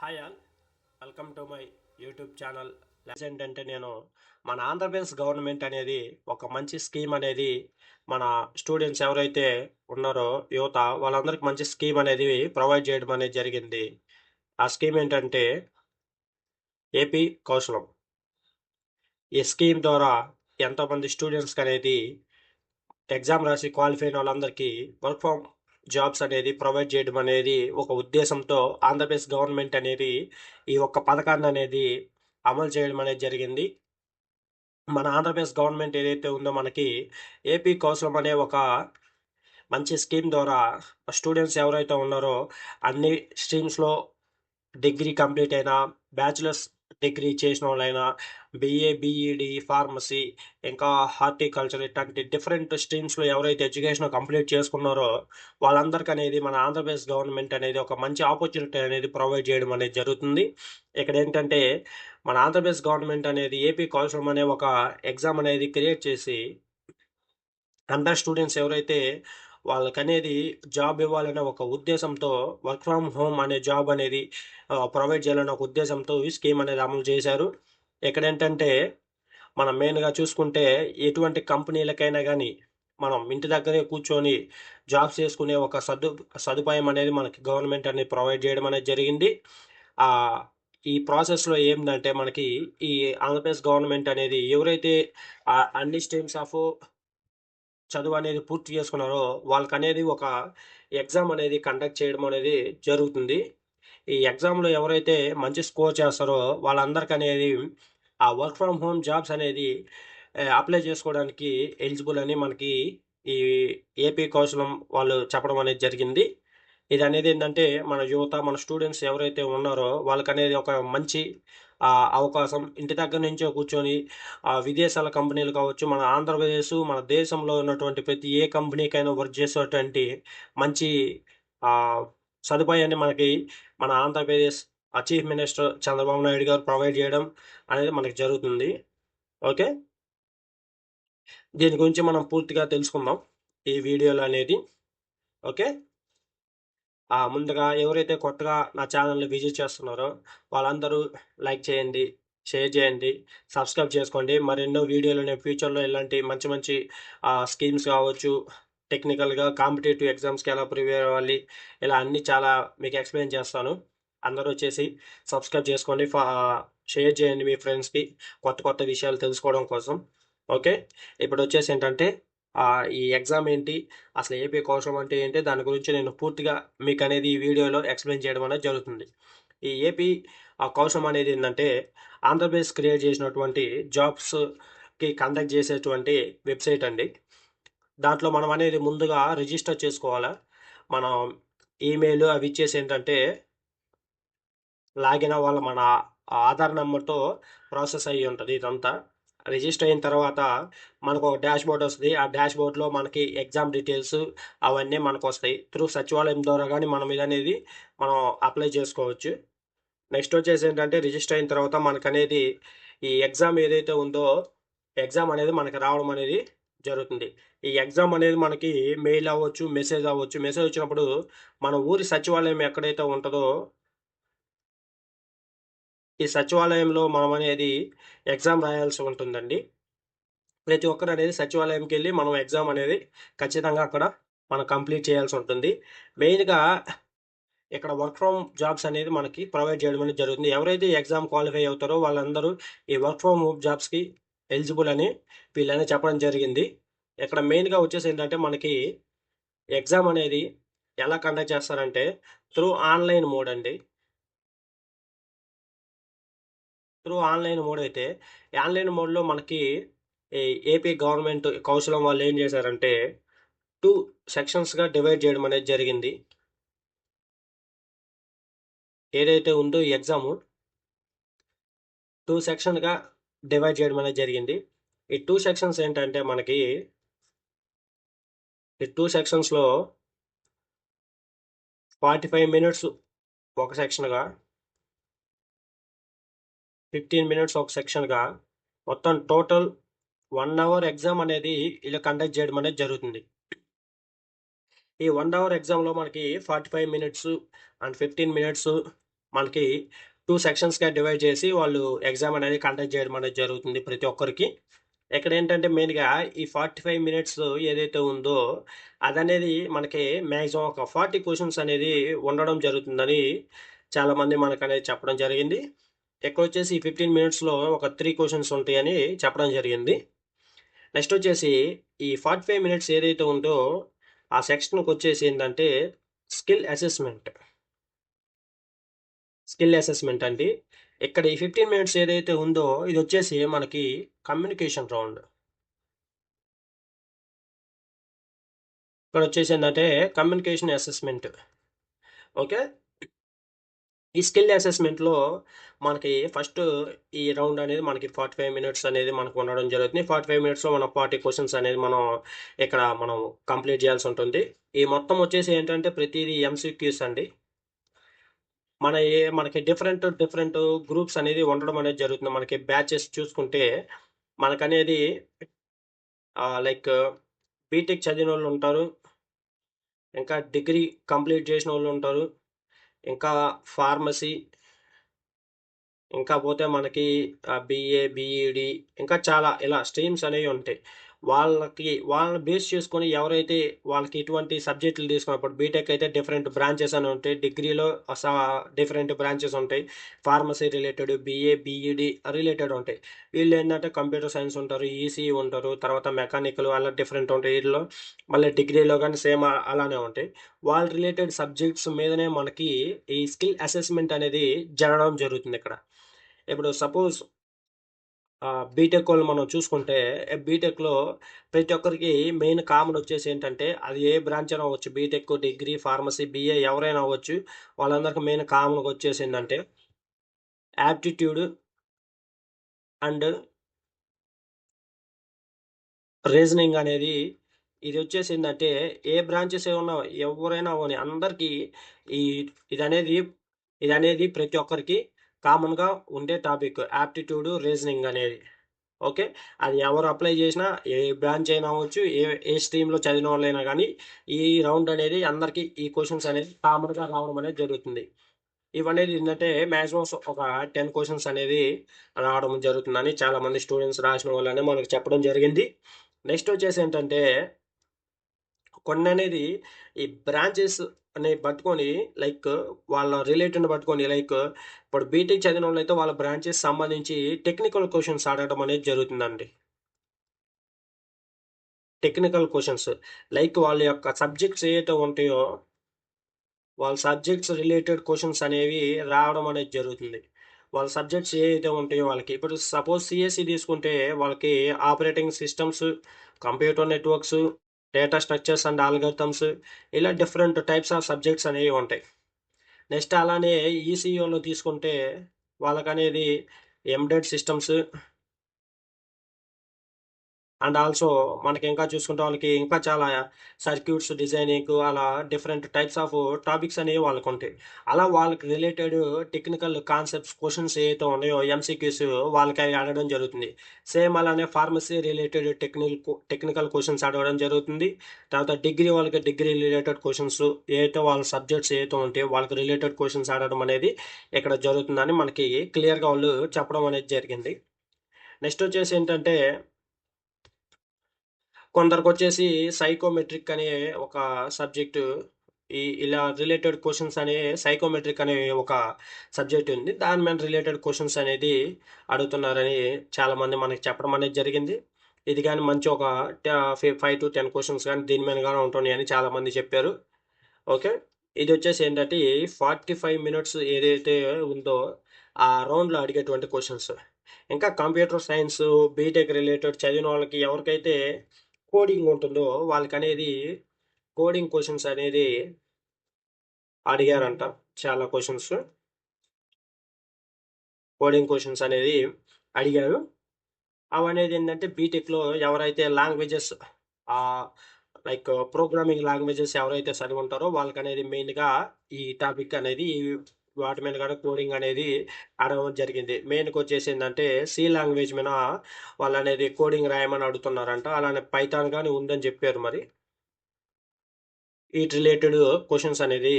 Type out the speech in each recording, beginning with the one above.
Hi all, welcome to my YouTube channel. ఏంటంటే నేను మన ఆంధ్రప్రదేశ్ గవర్నమెంట్ అనేది ఒక మంచి స్కీమ్ అనేది మన స్టూడెంట్స్ ఎవరైతే ఉన్నారో యువత వాళ్ళందరికీ మంచి స్కీమ్ అనేది ప్రొవైడ్ చేయడం అనేది జరిగింది. ఆ స్కీమ్ ఏంటంటే ఏపీ కౌశలం. ఈ స్కీమ్ ద్వారా ఎంతోమంది స్టూడెంట్స్కి అనేది ఎగ్జామ్ రాసి క్వాలిఫై అయిన వాళ్ళందరికీ వర్క్ ఫ్రమ్ జాబ్స్ అనేది ప్రొవైడ్ చేయడం అనేది ఒక ఉద్దేశంతో ఆంధ్రప్రదేశ్ గవర్నమెంట్ అనేది ఈ ఒక్క పథకాన్ని అనేది అమలు చేయడం అనేది జరిగింది. మన ఆంధ్రప్రదేశ్ గవర్నమెంట్ ఏదైతే ఉందో మనకి ఏపీ కౌశలం అనే ఒక మంచి స్కీమ్ ద్వారా స్టూడెంట్స్ ఎవరైతే ఉన్నారో అన్ని స్ట్రీమ్స్లో డిగ్రీ కంప్లీట్ అయినా, బ్యాచిలర్స్ డిగ్రీ చేసిన వాళ్ళైనా, బీఏ, బీఈడి, ఫార్మసీ, ఇంకా హార్టికల్చర్ ఇట్లాంటి డిఫరెంట్ స్ట్రీమ్స్‌లో ఎవరైతే ఎడ్యుకేషన్ కంప్లీట్ చేసుకున్నారో వాళ్ళందరికీ అనేది మన ఆంధ్రప్రదేశ్ గవర్నమెంట్ అనేది ఒక మంచి ఆపర్చునిటీ అనేది ప్రొవైడ్ చేయడం అనేది జరుగుతుంది. ఇక్కడేంటంటే మన ఆంధ్రప్రదేశ్ గవర్నమెంట్ అనేది ఏపీ కౌశలం అనే ఒక ఎగ్జామ్ అనేది క్రియేట్ చేసి అందరు స్టూడెంట్స్ ఎవరైతే వాళ్ళకనేది జాబ్ ఇవ్వాలనే ఒక ఉద్దేశంతో వర్క్ ఫ్రమ్ హోమ్ అనే జాబ్ అనేది ప్రొవైడ్ చేయాలనే ఒక ఉద్దేశంతో ఈ స్కీమ్ అనేది అమలు చేశారు. ఇక్కడేంటంటే మనం మెయిన్‌గా చూసుకుంటే ఎటువంటి కంపెనీలకైనా గానీ మనం ఇంటి దగ్గరే కూర్చొని జాబ్స్ చేసుకునే ఒక సదుపాయం అనేది మనకి గవర్నమెంట్ అనేది ప్రొవైడ్ చేయడం అనేది జరిగింది. ఆహ్, ఈ ప్రాసెస్‌లో ఏందంటే మనకి ఈ ఆంధ్రప్రదేశ్ గవర్నమెంట్ అనేది ఎవరైతే అన్ని స్ట్రీమ్స్ ఆఫ్ చదువు అనేది పూర్తి చేసుకున్నారో వాళ్ళకనేది ఒక ఎగ్జామ్ అనేది కండక్ట్ చేయడం అనేది జరుగుతుంది. ఈ ఎగ్జామ్‌లో ఎవరైతే మంచి స్కోర్ చేస్తారో వాళ్ళందరికనేది ఆ వర్క్ ఫ్రమ్ హోమ్ జాబ్స్ అనేది అప్లై చేసుకోవడానికి ఎలిజిబుల్ అని మనకి ఈ ఏపీ కౌశలం వాళ్ళు చెప్పడం అనేది జరిగింది. ఇదనేది ఏంటంటే మన యువత, మన స్టూడెంట్స్ ఎవరైతే ఉన్నారో వాళ్ళకనేది ఒక మంచి అవకాశం. ఇంటి దగ్గర నుంచే కూర్చొని విదేశాల కంపెనీలు కావచ్చు, మన ఆంధ్రప్రదేశ్, మన దేశంలో ఉన్నటువంటి ప్రతి ఏ కంపెనీకైనా వర్క్ చేసేటువంటి మంచి ఆహ్, సదుపాయాన్ని మనకి మన ఆంధ్రప్రదేశ్ చీఫ్ మినిస్టర్ చంద్రబాబు నాయుడు గారు ప్రొవైడ్ చేయడం అనేది మనకి జరుగుతుంది. ఓకే. దీని గురించి మనం పూర్తిగా తెలుసుకుందాం ఈ వీడియోలో అనేది. ఓకే. ముందుగా ఎవరైతే కొత్తగా నా ఛానల్‌ని విజిట్ చేస్తున్నారో వాళ్ళందరూ లైక్ చేయండి, షేర్ చేయండి, సబ్స్క్రైబ్ చేసుకోండి. మరెన్నో వీడియోలు నేను ఫ్యూచర్‌లో ఇలాంటి మంచి మంచి స్కీమ్స్ కావచ్చు, టెక్నికల్‌గా కాంపిటేటివ్ ఎగ్జామ్స్‌కి ఎలా ప్రిపేర్ అవ్వాలి, ఇలా అన్నీ చాలా మీకు ఎక్స్‌ప్లెయిన్ చేస్తాను. అందరూ వచ్చేసి సబ్స్క్రైబ్ చేసుకోండి. షేర్ చేయండి మీ ఫ్రెండ్స్‌కి కొత్త కొత్త విషయాలు తెలుసుకోవడం కోసం. ఓకే. ఇప్పుడొచ్చేసి ఏంటంటే ఈ ఎగ్జామ్ ఏంటి? అసలు ఏపీ కౌశలం అంటే ఏంటి? దాని గురించి నేను పూర్తిగా మీకనేది ఈ వీడియోలో ఎక్స్‌ప్లెయిన్ చేయడం అనేది జరుగుతుంది. ఈ ఏపీ కౌశలం అనేది ఏందంటే, ఆంధ్రప్రదేశ్ క్రియేట్ చేసినటువంటి జాబ్స్‌కి కండక్ట్ చేసేటువంటి వెబ్‌సైట్ అండి. దాంట్లో మనం అనేది ముందుగా రిజిస్టర్ చేసుకోవాలా. మనం ఈమెయిల్ అవి ఇచ్చేసి ఏంటంటే, లాగిన్ అవ్వాలి. మన ఆధార్ నంబర్‌తో ప్రాసెస్ అయ్యి ఉంటది ఇదంతా. రిజిస్టర్ అయిన తర్వాత మనకు ఒక డాష్‌బోర్డ్ వస్తది. ఆ డాష్‌బోర్డ్‌లో మనకి ఎగ్జామ్ డీటెయిల్స్ అవన్నీ మనకొస్తాయి. త్రూ సచివాలయం ద్వారా గాని మనం ఇదనేది మనం అప్లై చేసుకోవచ్చు. నెక్స్ట్ వచ్చేసి ఏంటంటే రిజిస్టర్ అయిన తర్వాత మనకనేది ఈ ఎగ్జామ్ ఏదైతే ఉందో ఎగ్జామ్ అనేది మనకి రావడం అనేది జరుగుతుంది. ఈ ఎగ్జామ్ అనేది మనకి మెయిల్ అవ్వచ్చు, మెసేజ్ అవ్వచ్చు. మెసేజ్ వచ్చినప్పుడు మన ఊరి సచివాలయం ఎక్కడైతే ఉంటదో ఈ సచివాలయంలో మనమనేది ఎగ్జామ్ రాయాల్సి ఉంటుందండి. ప్రతి ఒక్కరనేది సచివాలయంకెళ్ళి మనం ఎగ్జామ్ అనేది ఖచ్చితంగా అక్కడ మనం కంప్లీట్ చేయాల్సి ఉంటుంది. మెయిన్‌గా ఇక్కడ వర్క్ ఫ్రమ్ జాబ్స్ అనేది మనకి ప్రొవైడ్ చేయడం అనేది జరుగుతుంది. ఎవరైతే ఎగ్జామ్ క్వాలిఫై అవుతారో వాళ్ళందరూ ఈ వర్క్ ఫ్రమ్ హోమ్ జాబ్స్‌కి ఎలిజిబుల్ అని వీళ్ళని చెప్పడం జరిగింది. ఇక్కడ మెయిన్‌గా వచ్చేసి ఏంటంటే మనకి ఎగ్జామ్ అనేది ఎలా కండక్ట్ చేస్తారంటే త్రూ ఆన్‌లైన్ మోడ్ అండి. త్రూ ఆన్‌లైన్ మోడ్ అయితే, ఈ ఆన్‌లైన్ మోడ్‌లో మనకి ఈ ఏపీ గవర్నమెంట్ కౌశలం వాళ్ళు ఏం చేశారంటే 2 సెక్షన్స్‌గా డివైడ్ చేయడం అనేది జరిగింది. ఏదైతే ఉందో ఈ ఎగ్జాము 2 సెక్షన్‌గా డివైడ్ చేయడం అనేది జరిగింది. ఈ 2 సెక్షన్స్ ఏంటంటే మనకి ఈ 2 సెక్షన్స్‌లో 45 మినిట్స్ ఒక సెక్షన్‌గా, 15 మినిట్స్ ఒక సెక్షన్‌గా మొత్తం టోటల్ 1 అవర్ ఎగ్జామ్ అనేది ఇలా కండక్ట్ చేయడం అనేది జరుగుతుంది. ఈ 1 అవర్ ఎగ్జామ్‌లో మనకి 45 మినిట్స్ అండ్ 15 మినిట్స్ మనకి 2 సెక్షన్స్‌గా డివైడ్ చేసి వాళ్ళు ఎగ్జామ్ అనేది కండక్ట్ చేయడం అనేది జరుగుతుంది ప్రతి ఒక్కరికి. ఇక్కడేంటంటే మెయిన్‌గా ఈ 45 మినిట్స్ ఏదైతే ఉందో అదనేది మనకి మాక్సిమం ఒక 40 క్వెషన్స్ అనేది ఉండడం జరుగుతుందని చాలామంది మనకనేది చెప్పడం జరిగింది. ఇక్కడొచ్చేసి ఈ 15 మినిట్స్‌లో ఒక 3 క్వెషన్స్ ఉంటాయని చెప్పడం జరిగింది. నెక్స్ట్ వచ్చేసి ఈ 45 మినిట్స్ ఏదైతే ఉందో ఆ సెక్షన్‌కొచ్చేసి ఏందంటే స్కిల్ అసెస్మెంట్. స్కిల్ అసెస్మెంట్ అండి. ఇక్కడ ఈ 15 మినిట్స్ ఏదైతే ఉందో ఇదొచ్చేసి మనకి కమ్యూనికేషన్ రౌండ్. ఇక్కడొచ్చేసి ఏందంటే కమ్యూనికేషన్ అసెస్మెంట్. ఓకే. ఈ స్కిల్ అసెస్మెంట్‌లో మనకి ఫస్ట్ ఈ రౌండ్ అనేది మనకి 45 మినిట్స్ అనేది మనకు ఉండడం జరుగుతుంది. 45 మినిట్స్‌లో మనం 40 క్వెషన్స్ అనేది ఇక్కడ మనం కంప్లీట్ చేయాల్సి ఉంటుంది. ఈ మొత్తం వచ్చేసి ఏంటంటే ప్రతీది ఎంసీక్యూస్ అండి. మనకి డిఫరెంట్ గ్రూప్స్ అనేది ఉండడం అనేది జరుగుతుంది. మనకి బ్యాచెస్ చూసుకుంటే మనకనేది లైక్ బీటెక్ చదివినోళ్ళుంటారు. ఇంకా డిగ్రీ కంప్లీట్ చేసినోళ్ళుంటారు. ఇంకా ఫార్మసీ, ఇంకా పోతే మనకి బీఏ, బీఈడీ ఇంకా చాలా ఇలా స్ట్రీమ్స్ అనేవి ఉంటాయి. వాళ్ళని బేస్ చేసుకొని ఎవరైతే వాళ్ళకి ఎటువంటి సబ్జెక్టులు తీసుకున్నప్పుడు బీటెక్ అయితే డిఫరెంట్ బ్రాంచెస్ అని ఉంటాయి. డిగ్రీలో డిఫరెంట్ బ్రాంచెస్ ఉంటాయి. Pharmacy related, BA, BEd related ఉంటాయి. వీళ్ళేందంటే కంప్యూటర్ సైన్స్ ఉంటారు, ఈసీఈ ఉంటారు, తర్వాత మెకానికల్ అలా డిఫరెంట్ ఉంటాయి. ఈటిలో మళ్ళీ డిగ్రీలో గాని సేమ్ అలానే ఉంటాయి. వాళ్ళ రిలేటెడ్ సబ్జెక్ట్స్ మీదనే మనకి ఈ స్కిల్ అసెస్మెంట్ అనేది జరగడం జరుగుతుందిక్కడ. ఇప్పుడు సపోజ్ బీటెక్ మనం చూసుకుంటే, బీటెక్‌లో ప్రతి ఒక్కరికి మెయిన్ కామన్ వచ్చేసి ఏంటంటే, అది ఏ బ్రాంచ్ అయినా అవ్వచ్చు. బీటెక్, డిగ్రీ, ఫార్మసీ, బీఏ ఎవరైనా అవ్వచ్చు. వాళ్ళందరికి మెయిన్ కామన్‌గా వచ్చేసిందంటే యాప్టిట్యూడ్ అండ్ రీజనింగ్ అనేది ఇదొచ్చేసిందంటే ఏ బ్రాంచెస్ ఏమన్నా ఎవరైనా అవ్వని అందరికీ ఈ ఇదనేది ఇదనేది ప్రతి ఒక్కరికి కామన్‌గా ఉండే టాపిక్. యాప్టిట్యూడ్, రీజనింగ్ అనేది. ఓకే. అది ఎవరు అప్లై చేసినా, ఏ బ్రాంచ్ అయినా అవ్వచ్చు, ఏ స్ట్రీమ్‌లో చదివినోళ్ళైనా గానీ, ఈ రౌండ్ అనేది అందరికి ఈ క్వెషన్స్ అనేది కామన్‌గా రావడం అనేది జరుగుతుంది. ఇవనేది ఏందంటే మాక్సిమం ఒక 10 క్వెషన్స్ అనేది రావడం జరుగుతుందని చాలామంది స్టూడెంట్స్ రాసిన వాళ్ళని మనకు చెప్పడం జరిగింది. నెక్స్ట్ వచ్చేసి ఏంటంటే, కొన్ననేది ఈ బ్రాంచెస్ అనేవి పట్టుకొని లైక్ వాళ్ళ రిలేటెడ్‌ని పట్టుకొని లైక్ ఇప్పుడు బీటెక్ చదివినోళ్ళైతే వాళ్ళ బ్రాంచెస్ సంబంధించి టెక్నికల్ క్వెషన్స్ అడగడం అనేది జరుగుతుందండి. Technical questions. లైక్ వాళ్ళ యొక్క సబ్జెక్ట్స్ ఏయైతే ఉంటాయో, వాళ్ళ సబ్జెక్ట్స్ రిలేటెడ్ క్వెషన్స్ అనేవి రావడం అనేది జరుగుతుంది. వాళ్ళ సబ్జెక్ట్స్ ఏయైతే ఉంటాయో వాళ్ళకి. ఇప్పుడు సపోజ్ సీఎస్‌సి తీసుకుంటే వాళ్ళకి operating systems, computer networks, data structures and algorithms ఇలా డిఫరెంట్ టైప్స్ ఆఫ్ సబ్జెక్ట్స్ అనేవి ఉంటాయి. నెక్స్ట్ అలానే ఈసీఈలో తీసుకుంటే వాళ్ళకనేది ఎంబెడెడ్ సిస్టమ్స్ అండ్ ఆల్సో మనకింకా చూసుకుంటే వాళ్ళకి ఇంకా చాలా సర్క్యూట్స్ డిజైనింగ్ అలా డిఫరెంట్ టైప్స్ ఆఫ్ టాపిక్స్ అనేవి వాళ్ళకుంటాయి. అలా వాళ్ళకి రిలేటెడ్ టెక్నికల్ కాన్సెప్ట్స్ క్వెషన్స్ ఏవైతే ఉన్నాయో ఎంసీక్యూస్ వాళ్ళకి అవి అడగడం జరుగుతుంది. సేమ్ అలానే ఫార్మసీ రిలేటెడ్ టెక్నికల్ క్వెషన్స్ అడగడం జరుగుతుంది. తర్వాత డిగ్రీ వాళ్ళకి డిగ్రీ రిలేటెడ్ క్వెషన్స్ ఏవైతే వాళ్ళ సబ్జెక్ట్స్ ఏవైతే ఉంటాయో వాళ్ళకి రిలేటెడ్ క్వెషన్స్ అడగడం అనేది ఇక్కడ జరుగుతుందని మనకి క్లియర్‌గా వాళ్ళు చెప్పడం అనేది జరిగింది. నెక్స్ట్ వచ్చేసి ఏంటంటే కొందరికొచ్చేసి సైకోమెట్రిక్ అనే ఒక సబ్జెక్టు ఇలా రిలేటెడ్ క్వెషన్స్ అనే సైకోమెట్రిక్ అనే ఒక సబ్జెక్ట్ ఉంది. దాని మీద రిలేటెడ్ క్వెషన్స్ అనేది అడుగుతున్నారని చాలామంది మనకి చెప్పడం అనేది జరిగింది. ఇది గాని మంచి ఒక 5-10 క్వెషన్స్ గాని దీని మీద గాని ఉంటున్నాయని చాలామంది చెప్పారు. ఓకే. ఇదొచ్చేసి ఏంటంటే 45 మినిట్స్ ఏదైతే ఉందో ఆ రౌండ్‌లో అడిగేటువంటి క్వెషన్స్. ఇంకా కంప్యూటర్ సైన్స్, బీటెక్ రిలేటెడ్ చదివిన వాళ్ళకి ఎవరికైతే కోడింగ్ ఉంటుందో వాళ్ళకనేది కోడింగ్ క్వెషన్స్ అనేది అడిగారంట. చాలా క్వెషన్స్. కోడింగ్ క్వెషన్స్ అనేది అడిగారు. అవనేదేంటంటే బీటెక్‌లో ఎవరైతే లాంగ్వేజెస్ ఆహ్, లైక్ ప్రోగ్రామింగ్ లాంగ్వేజెస్ ఎవరైతే చదివుంటారో వాళ్ళకనేది మెయిన్‌గా ఈ టాపిక్ అనేది వాటి మీద కూడా కోడింగ్ అనేది అడగడం జరిగింది. మెయిన్‌కొచ్చేసిందంటే సి లాంగ్వేజ్ మీద వాళ్ళనేది కోడింగ్ రాయమని అడుగుతున్నారంట. అలానే పైథాన్ గాని ఉందని చెప్పారు మరి. వీటి రిలేటెడ్ క్వశ్చన్స్ అనేది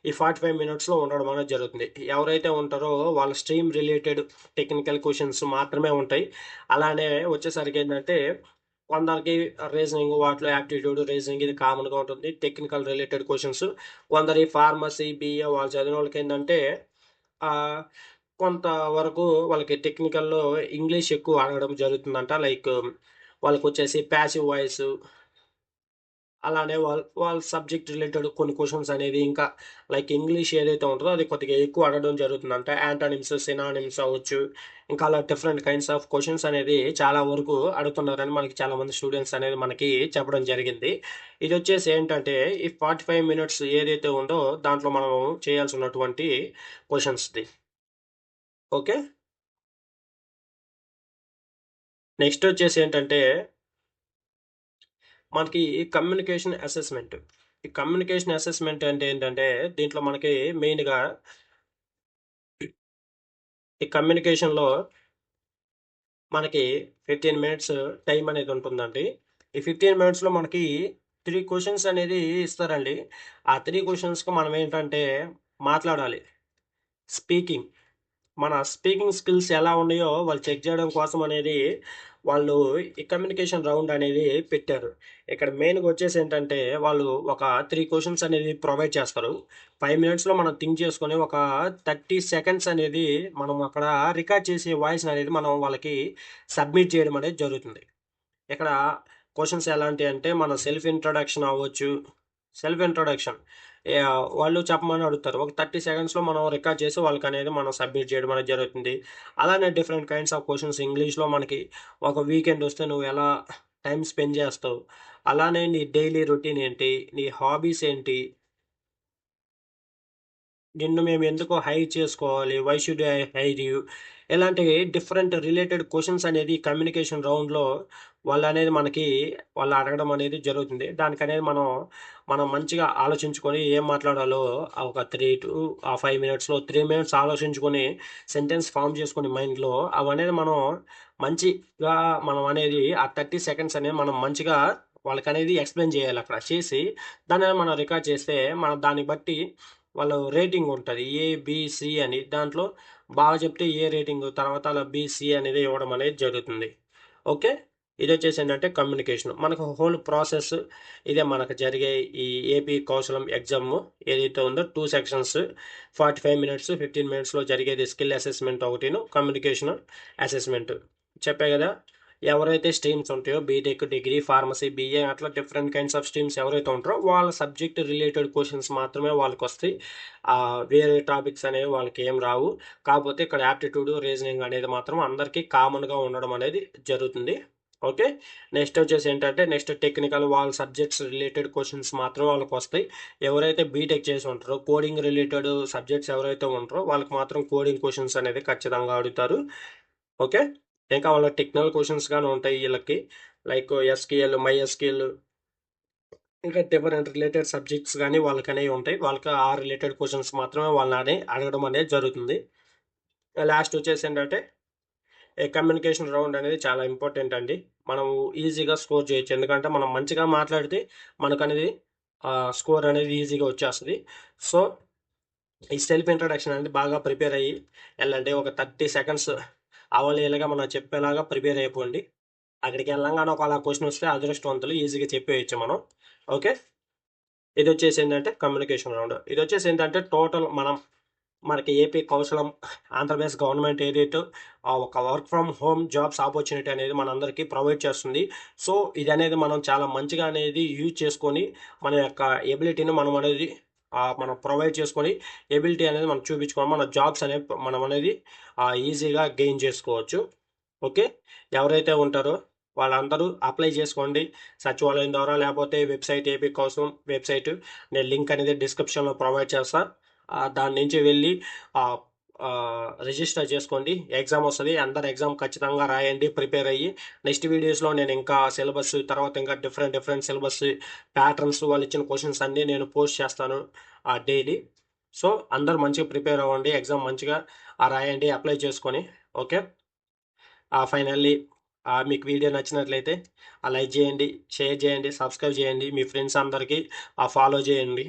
ఈ 45 మినిట్స్లో ఉండడం అనేది జరుగుతుంది. ఎవరైతే ఉంటారో వాళ్ళ స్ట్రీమ్ రిలేటెడ్ టెక్నికల్ క్వశ్చన్స్ మాత్రమే ఉంటాయి. అలానే వచ్చేసరికి ఏంటంటే కొందరికి రీజనింగ్ వాటిలో యాప్టిట్యూడ్ రీజనింగ్ ఇది కామన్గా ఉంటుంది. టెక్నికల్ రిలేటెడ్ క్వశ్చన్స్ కొందరి ఫార్మసీ బీఏ వాళ్ళు చదివిన వాళ్ళకి ఏంటంటే కొంతవరకు వాళ్ళకి టెక్నికల్లో ఇంగ్లీష్ ఎక్కువ అడగడం జరుగుతుందంట. లైక్ వాళ్ళకి వచ్చేసి ప్యాసివ్ వాయిస్ అలానే వాళ్ళ సబ్జెక్ట్ రిలేటెడ్ కొన్ని క్వశ్చన్స్ అనేది ఇంకా లైక్ ఇంగ్లీష్ ఏదైతే ఉంటుందో అది కొద్దిగా ఎక్కువ అడగడం జరుగుతుందంట. యాంటోనిమ్స్ సినానిమ్స్ అవ్వచ్చు, ఇంకా అలా డిఫరెంట్ కైండ్స్ ఆఫ్ క్వశ్చన్స్ అనేది చాలా వరకు అడుగుతున్నారని మనకి చాలా మంది స్టూడెంట్స్ అనేది మనకి చెప్పడం జరిగింది. ఇది వచ్చేసి ఏంటంటే ఈ 45 మినిట్స్ ఏదైతే ఉందో దాంట్లో మనం చేయాల్సి ఉన్నటువంటి క్వశ్చన్స్ది. ఓకే, నెక్స్ట్ వచ్చేసి ఏంటంటే మనకి కమ్యూనికేషన్ అసెస్మెంట్. ఈ కమ్యూనికేషన్ అసెస్మెంట్ అంటే ఏంటంటే దీంట్లో మనకి మెయిన్గా ఈ కమ్యూనికేషన్లో మనకి 15 మినిట్స్ టైం అనేది ఉంటుందండి. ఈ 15 మినిట్స్లో మనకి 3 క్వశ్చన్స్ అనేది ఇస్తారండి. ఆ 3 క్వశ్చన్స్కి మనం ఏంటంటే మాట్లాడాలి. స్పీకింగ్ మన స్పీకింగ్ స్కిల్స్ ఎలా ఉన్నాయో వాళ్ళు చెక్ చేయడం కోసం అనేది వాళ్ళు ఈ కమ్యూనికేషన్ రౌండ్ అనేది పెట్టారు. ఇక్కడ మెయిన్గా వచ్చేసి ఏంటంటే వాళ్ళు ఒక 3 క్వశ్చన్స్ అనేది ప్రొవైడ్ చేస్తారు. 5 మినిట్స్లో మనం థింక్ చేసుకొని ఒక 30 సెకండ్స్ అనేది మనం అక్కడ రికార్డ్ చేసే వాయిస్ అనేది మనం వాళ్ళకి సబ్మిట్ చేయడం అనేది జరుగుతుంది. ఇక్కడ క్వశ్చన్స్ ఎలాంటి అంటే మన సెల్ఫ్ ఇంట్రొడక్షన్ అవ్వచ్చు. సెల్ఫ్ ఇంట్రొడక్షన్ వాళ్ళు చెప్పమని అడుగుతారు. ఒక 30 సెకండ్స్లో మనం రికార్డ్ చేసి వాళ్ళకి అనేది మనం సబ్మిట్ చేయడం అనేది జరుగుతుంది. అలానే డిఫరెంట్ కైండ్స్ ఆఫ్ క్వశ్చన్స్ ఇంగ్లీష్లో మనకి ఒక వీకెండ్ వస్తే నువ్వు ఎలా టైం స్పెండ్ చేస్తావు, అలానే నీ డైలీ రొటీన్ ఏంటి, నీ హాబీస్ ఏంటి, నిన్ను మేము ఎందుకు హైర్ చేసుకోవాలి, why should I hire you, ఇలాంటి డిఫరెంట్ రిలేటెడ్ క్వశ్చన్స్ అనేది కమ్యూనికేషన్ రౌండ్లో వాళ్ళు అనేది మనకి వాళ్ళు అడగడం అనేది జరుగుతుంది. దానికనేది మనం మంచిగా ఆలోచించుకొని ఏం మాట్లాడాలో ఒక 5 మినిట్స్లో 3 మినిట్స్ ఆలోచించుకొని సెంటెన్స్ ఫామ్ చేసుకొని మైండ్లో అవనేది మనం మంచిగా మనం అనేది ఆ 30 సెకండ్స్ అనేది మనం మంచిగా వాళ్ళకనేది ఎక్స్ప్లెయిన్ చేయాలి. అక్కడ చేసి దాన్ని మనం రికార్డ్ చేస్తే మనం దాన్ని బట్టి వాళ్ళ రేటింగ్ ఉంటుంది ఏ బి సి అని. దాంట్లో బాగా చెప్తే ఏ రేటింగ్, తర్వాత అలా బి సి అనేది ఇవ్వడం అనేది జరుగుతుంది. ఓకే, ఇది వచ్చేసి ఏంటంటే కమ్యూనికేషన్ మనకు హోల్ ప్రాసెస్ ఇదే. మనకు జరిగే ఈ ఏపీ కౌశలం ఎగ్జామ్ ఏదైతే ఉందో 2 సెక్షన్స్ 45 మినిట్స్ 15 మినిట్స్లో జరిగేది స్కిల్ అసెస్మెంట్ ఒకటిను కమ్యూనికేషన్ అసెస్మెంట్. చెప్పే కదా, ఎవరైతే స్ట్రీమ్స్ ఉంటాయో బీటెక్ డిగ్రీ ఫార్మసీ బీఏ అట్లా డిఫరెంట్ కైండ్స్ ఆఫ్ స్ట్రీమ్స్ ఎవరైతే ఉంటారో వాళ్ళ సబ్జెక్ట్ రిలేటెడ్ క్వశ్చన్స్ మాత్రమే వాళ్ళకి వస్తాయి. వేరే టాపిక్స్ అనేవి వాళ్ళకి ఏం రావు. కాకపోతే ఇక్కడ యాప్టిట్యూడ్ రీజనింగ్ అనేది మాత్రం అందరికీ కామన్గా ఉండడం అనేది జరుగుతుంది. ఓకే, నెక్స్ట్ వచ్చేసి ఏంటంటే నెక్స్ట్ టెక్నికల్ వాళ్ళ సబ్జెక్ట్స్ రిలేటెడ్ క్వశ్చన్స్ మాత్రం వాళ్ళకి వస్తాయి. ఎవరైతే బీటెక్ చేసి ఉంటారో కోడింగ్ రిలేటెడ్ సబ్జెక్ట్స్ ఎవరైతే ఉంటారో వాళ్ళకి మాత్రం కోడింగ్ క్వశ్చన్స్ అనేది ఖచ్చితంగా అడుగుతారు. ఓకే, ఇంకా వాళ్ళ టెక్నికల్ క్వశ్చన్స్ కానీ ఉంటాయి వీళ్ళకి, లైక్ ఎస్క్యూఎల్ మై ఎస్క్యూఎల్ ఇంకా డిఫరెంట్ రిలేటెడ్ సబ్జెక్ట్స్ కానీ వాళ్ళకి అనేవి ఉంటాయి. వాళ్ళకి ఆ రిలేటెడ్ క్వశ్చన్స్ మాత్రమే వాళ్ళని అడగడం అనేది జరుగుతుంది. లాస్ట్ వచ్చేసి ఏంటంటే కమ్యూనికేషన్ రౌండ్ అనేది చాలా ఇంపార్టెంట్ అండి. మనం ఈజీగా స్కోర్ చేయొచ్చు, ఎందుకంటే మనం మంచిగా మాట్లాడితే మనకు అనేది స్కోర్ అనేది ఈజీగా వచ్చేస్తుంది. సో ఈ సెల్ఫ్ ఇంట్రడక్షన్ అనేది బాగా ప్రిపేర్ అయ్యి వెళ్ళండి. ఒక 30 సెకండ్స్ అవలీలగా మనం చెప్పేలాగా ప్రిపేర్ అయిపోండి. అక్కడికి వెళ్ళంగానే ఒక అలా క్వశ్చన్ వస్తే అదృష్టవంతులు ఈజీగా చెప్పేయచ్చు మనం. ఓకే, ఇది వచ్చేసి ఏంటంటే కమ్యూనికేషన్ రౌండ్. ఇది వచ్చేసి ఏంటంటే టోటల్ మనకి ఏపీ కౌశలం ఆంధ్రప్రదేశ్ గవర్నమెంట్ ఏదైతే ఒక work from home jobs opportunity అనేది మనందరికీ ప్రొవైడ్ చేస్తుంది. సో ఇది అనేది మనం చాలా మంచిగా అనేది యూజ్ చేసుకొని మన యొక్క ఎబిలిటీని మనం ప్రొవైడ్ చేసుకొని ఎబిలిటీ అనేది మనం చూపించుకొని మన జాబ్స్ అనేవి మనం అనేది ఈజీగా గెయిన్ చేసుకోవచ్చు. ఓకే, ఎవరైతే ఉంటారో వాళ్ళందరూ అప్లై చేసుకోండి సచివాలయం ద్వారా, లేకపోతే వెబ్సైట్ ఏపీ కౌశలం వెబ్సైట్ నేను లింక్ అనేది డిస్క్రిప్షన్లో ప్రొవైడ్ చేస్తాను. దాని నుంచి వెళ్ళి రిజిస్టర్ చేసుకోండి. ఎగ్జామ్ వస్తుంది, అందరు ఎగ్జామ్ ఖచ్చితంగా రాయండి ప్రిపేర్ అయ్యి. నెక్స్ట్ వీడియోస్లో నేను ఇంకా సిలబస్ తర్వాత ఇంకా డిఫరెంట్ సిలబస్ ప్యాటర్న్స్ వాళ్ళు ఇచ్చిన క్వశ్చన్స్ అన్నీ నేను పోస్ట్ చేస్తాను డైలీ. సో అందరూ మంచిగా ప్రిపేర్ అవ్వండి, ఎగ్జామ్ మంచిగా రాయండి అప్లై చేసుకొని. ఓకే, ఫైనల్లీ మీకు వీడియో నచ్చినట్లయితే లైక్ చేయండి, షేర్ చేయండి, సబ్స్క్రైబ్ చేయండి, మీ ఫ్రెండ్స్ అందరికీ ఫాలో చేయండి.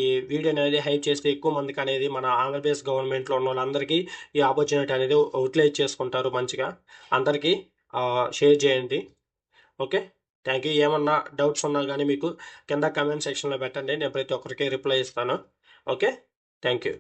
ఈ వీడియో అనేది హైప్ చేస్తే ఎక్కువ మందికి అనేది మన ఆంధ్రప్రదేశ్ గవర్నమెంట్లో ఉన్న వాళ్ళందరికీ ఈ ఆపర్చునిటీ అనేది యూటిలైజ్ చేసుకుంటారు మంచిగా. అందరికీ షేర్ చేయండి. Okay, thank you. ఏమన్నా డౌట్స్ ఉన్నా కానీ మీకు కింద కమెంట్ సెక్షన్లో పెట్టండి, నేను ప్రతి ఒక్కరికి రిప్లై ఇస్తాను. Okay, thank you.